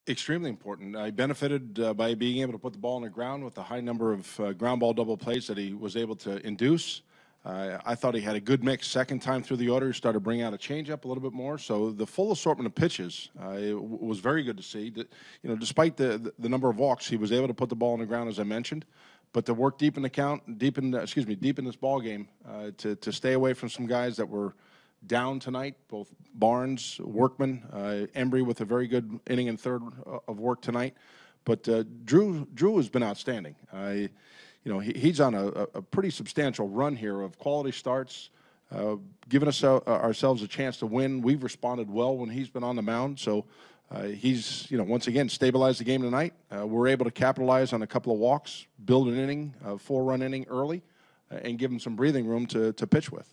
Extremely important. I benefited by being able to put the ball on the ground with the high number of ground ball double plays that he was able to induce. I thought he had a good mix. Second time through the order, he started bringing out a changeup a little bit more. So the full assortment of pitches was very good to see. Despite the number of walks, he was able to put the ball on the ground, as I mentioned. But to work deep in this ball game, to stay away from some guys that were down tonight, both Barnes, Workman, Embry with a very good inning and third of work tonight. But Drew has been outstanding. He's on a pretty substantial run here of quality starts, giving us ourselves a chance to win. We've responded well when he's been on the mound. So he's, once again, stabilized the game tonight. We're able to capitalize on a couple of walks, build an inning, a 4-run inning early, and give him some breathing room to pitch with.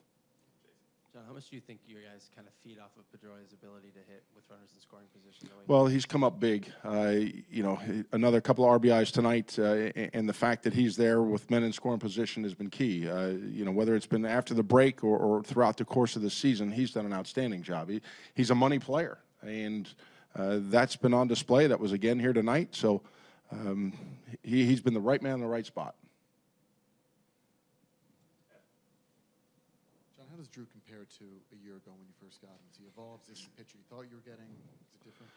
How much do you think you guys kind of feed off of Pedroia's ability to hit with runners in scoring position? Well, he's come up big. Another couple of RBIs tonight, and the fact that he's there with men in scoring position has been key. Whether it's been after the break or throughout the course of the season, he's done an outstanding job. He's a money player, and that's been on display. That was again here tonight. So he's been the right man in the right spot. How does Drew compare to a year ago when you first got him? Has he evolved? Is this the pitcher you thought you were getting? Is it different?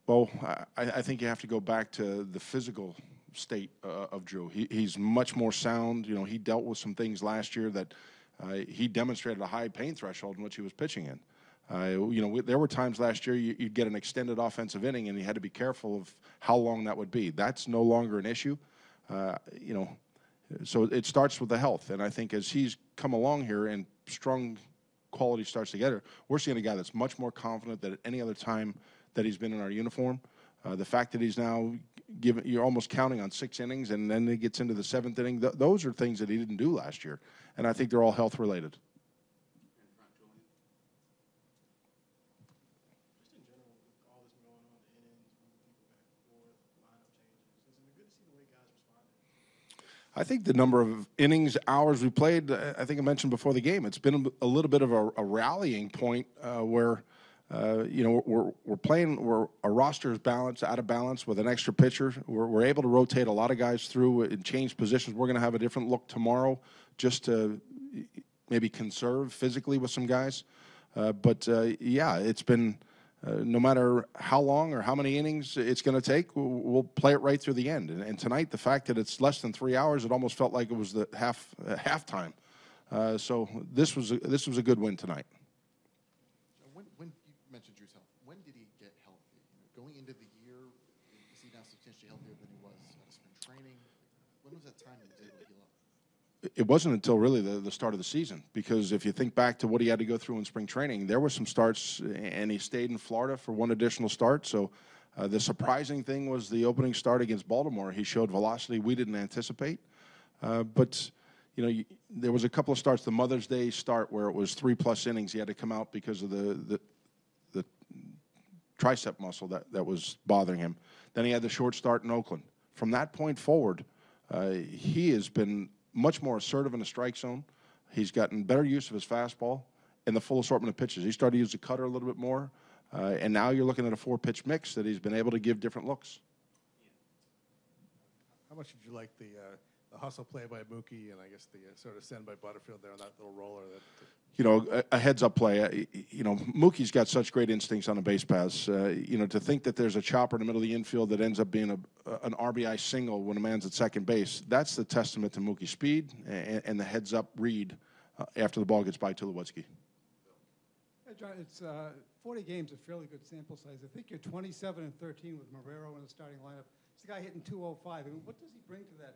Well, I think you have to go back to the physical state of Drew. He's much more sound. He dealt with some things last year that he demonstrated a high pain threshold in which he was pitching in. There were times last year you'd get an extended offensive inning, and you had to be careful of how long that would be. That's no longer an issue. So it starts with the health, and I think as he's come along here and strung quality starts together, we're seeing a guy that's much more confident than at any other time that he's been in our uniform. The fact that he's now you're almost counting on 6 innings, and then he gets into the 7th inning, those are things that he didn't do last year, and I think they're all health related. I think the number of innings, hours we played, I think I mentioned before the game, it's been a little bit of a rallying point where, we're playing, our roster is balanced, out of balance with an extra pitcher. We're able to rotate a lot of guys through and change positions. We're going to have a different look tomorrow just to maybe conserve physically with some guys. Yeah, it's been... no matter how long or how many innings it's going to take, we'll play it right through the end. And tonight, the fact that it's less than 3 hours, it almost felt like it was the halftime. So this was a good win tonight. When you mentioned Drew's health, when did he get healthy? Going into the year, is he now substantially healthier than he was at spring training? When was that time that he was able to heal up? It wasn't until really the start of the season, because if you think back to what he had to go through in spring training, there were some starts, and he stayed in Florida for one additional start. So the surprising thing was the opening start against Baltimore. He showed velocity we didn't anticipate. There was a couple of starts, the Mother's Day start where it was 3+ innings. He had to come out because of the tricep muscle that was bothering him. Then he had the short start in Oakland. From that point forward, he has been much more assertive in the strike zone. He's gotten better use of his fastball and the full assortment of pitches. He started to use the cutter a little bit more, and now you're looking at a 4-pitch mix that he's been able to give different looks. How much did you like the hustle play by Mookie, and I guess the sort of send by Butterfield there on that little roller? A heads-up play. Mookie's got such great instincts on the base paths. To think that there's a chopper in the middle of the infield that ends up being an RBI single when a man's at second base, that's the testament to Mookie's speed and the heads-up read after the ball gets by Tulowitzki. Hey, John, it's 40 games, a fairly good sample size. I think you're 27-13 with Marrero in the starting lineup. It's the guy hitting 205. I mean, what does he bring to that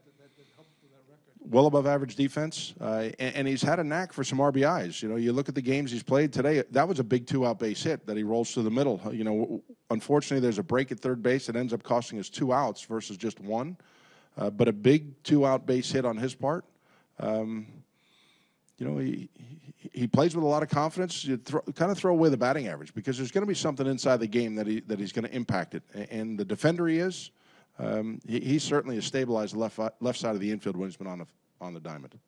helps with that record? Well above average defense, and he's had a knack for some RBIs. You look at the games he's played today, that was a big 2-out base hit that he rolls to the middle. Unfortunately, there's a break at third base that ends up costing us 2 outs versus just 1. But a big 2-out base hit on his part. He plays with a lot of confidence. You kind of throw away the batting average because there's going to be something inside the game that he's going to impact it. And the defender he is, he certainly has stabilized the left side of the infield when he's been on the diamond.